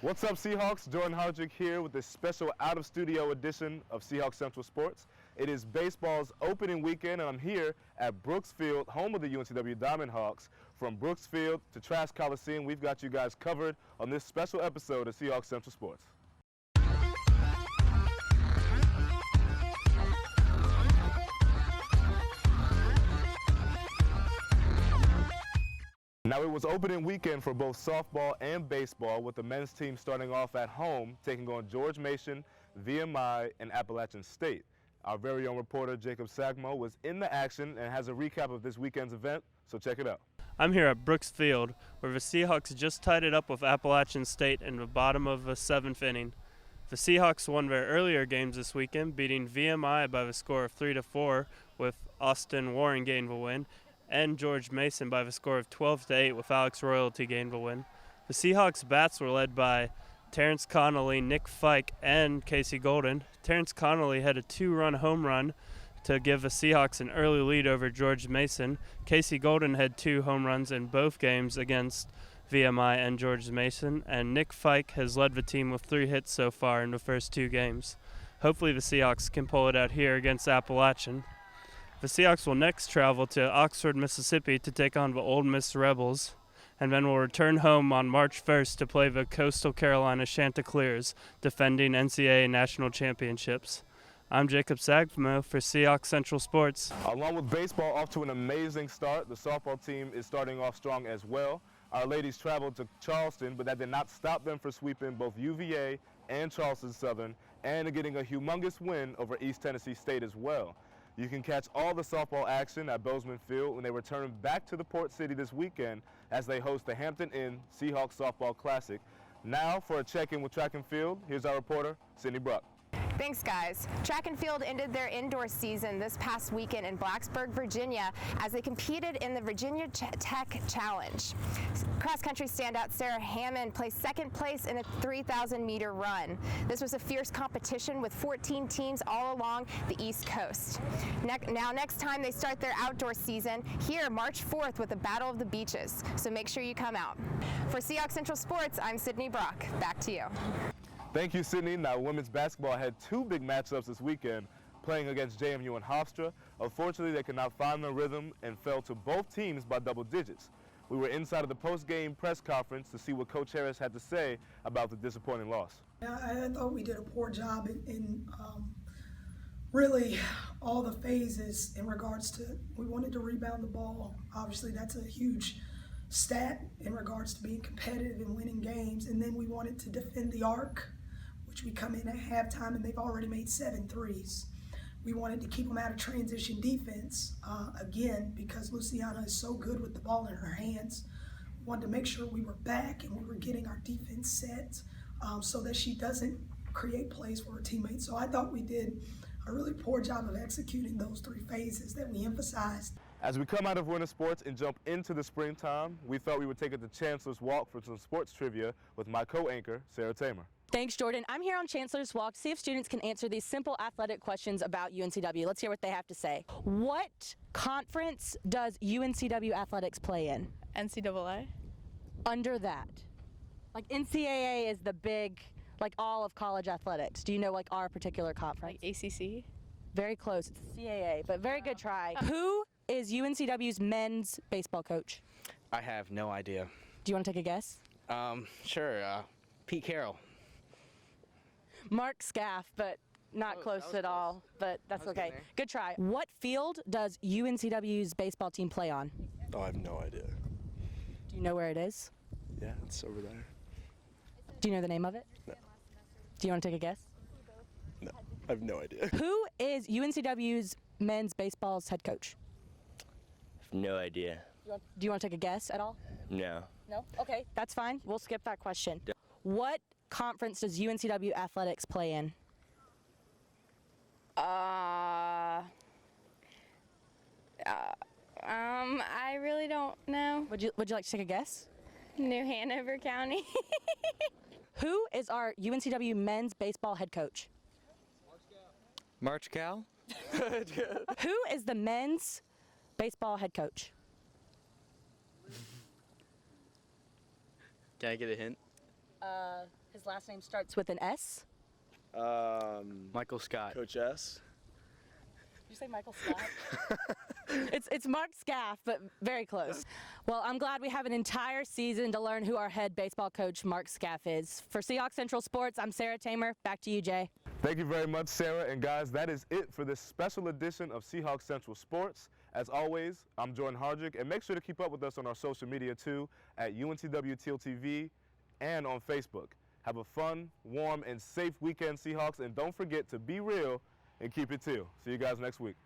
What's up, Seahawks? Jordan Hardrick here with this special out-of-studio edition of Seahawk Central Sports. It is baseball's opening weekend, and I'm here at Brooks Field, home of the UNCW Diamond Hawks. From Brooks Field to Trask Coliseum, we've got you guys covered on this special episode of Seahawk Central Sports. Now, it was opening weekend for both softball and baseball, with the men's team starting off at home, taking on George Mason, VMI, and Appalachian State. Our very own reporter, Jacob Sagmo, was in the action and has a recap of this weekend's event, so check it out. I'm here at Brooks Field, where the Seahawks just tied it up with Appalachian State in the bottom of the 7th inning. The Seahawks won their earlier games this weekend, beating VMI by the score of 3-4, with Austin Warren getting the win, and George Mason by the score of 12-8 with Alex Royalty gained the win. The Seahawks bats were led by Terrence Connolly, Nick Fike, and Casey Golden. Terrence Connolly had a 2-run home run to give the Seahawks an early lead over George Mason. Casey Golden had 2 home runs in both games against VMI and George Mason, and Nick Fike has led the team with 3 hits so far in the first 2 games. Hopefully the Seahawks can pull it out here against Appalachian. The Seahawks will next travel to Oxford, Mississippi to take on the Ole Miss Rebels, and then will return home on March 1st to play the Coastal Carolina Chanticleers, defending NCAA national championships. I'm Jacob Sagmo for Seahawk Central Sports. Along with baseball off to an amazing start, the softball team is starting off strong as well. Our ladies traveled to Charleston, but that did not stop them from sweeping both UVA and Charleston Southern, and getting a humongous win over East Tennessee State as well. You can catch all the softball action at Bozeman Field when they return back to the Port City this weekend as they host the Hampton Inn Seahawks Softball Classic. Now for a check-in with track and field, here's our reporter, Sydney Bruck. Thanks, guys. Track and field ended their indoor season this past weekend in Blacksburg, Virginia, as they competed in the Virginia Tech Challenge. Cross-country standout Sarah Hammond placed second place in a 3,000-meter run. This was a fierce competition with 14 teams all along the East Coast. Next time they start their outdoor season, here March 4th with the Battle of the Beaches, so make sure you come out. For Seahawk Central Sports, I'm Sydney Brock. Back to you. Thank you, Sydney. Now, women's basketball had 2 big matchups this weekend, playing against JMU and Hofstra. Unfortunately, they could not find their rhythm and fell to both teams by double digits. We were inside of the post-game press conference to see what Coach Harris had to say about the disappointing loss. I thought we did a poor job in really all the phases in regards to, we wanted to rebound the ball. Obviously, that's a huge stat in regards to being competitive and winning games. And then we wanted to defend the arc, which we come in at halftime and they've already made 7 threes. We wanted to keep them out of transition defense, again, because Luciana is so good with the ball in her hands. We wanted to make sure we were back and we were getting our defense set so that she doesn't create plays for her teammates. So I thought we did a really poor job of executing those 3 phases that we emphasized. As we come out of winter sports and jump into the springtime, we thought we would take it to Chancellors Walk for some sports trivia with my co-anchor, Sarah Tamer. Thanks, Jordan. I'm here on Chancellors Walk to see if students can answer these simple athletic questions about UNCW. Let's hear what they have to say. What conference does UNCW athletics play in? NCAA. Under that. Like NCAA is the big, like all of college athletics. Do you know like our particular conference? Like ACC. Very close. It's CAA, but very good try. Who is UNCW's men's baseball coach? I have no idea. Do you want to take a guess? Sure. Pete Carroll. Mark Scaff, but not close at all, but that's okay. Good try. What field does UNCW's baseball team play on? Oh, I have no idea. Do you know where it is? Yeah, it's over there. Do you know the name of it? No. Do you want to take a guess? No, I have no idea. Who is UNCW's men's baseball's head coach? No idea. Do you want to take a guess at all? No. No? Okay, that's fine. We'll skip that question. What conference does UNCW athletics play in? I really don't know. Would you like to take a guess? New Hanover County. Who is our UNCW men's baseball head coach? March Cal. Who is the men's baseball head coach? Can I get a hint? His last name starts with an S. Michael Scott. Coach S. Did you say Michael Scott? It's Mark Scaff, but very close. Well, I'm glad we have an entire season to learn who our head baseball coach, Mark Scaff, is. For Seahawk Central Sports, I'm Sarah Tamer. Back to you, Jay. Thank you very much, Sarah. And guys, that is it for this special edition of Seahawk Central Sports. As always, I'm Jordan Harjic, and make sure to keep up with us on our social media too at UNCW TealTV and on Facebook. Have a fun, warm, and safe weekend, Seahawks, and don't forget to be real and keep it teal. See you guys next week.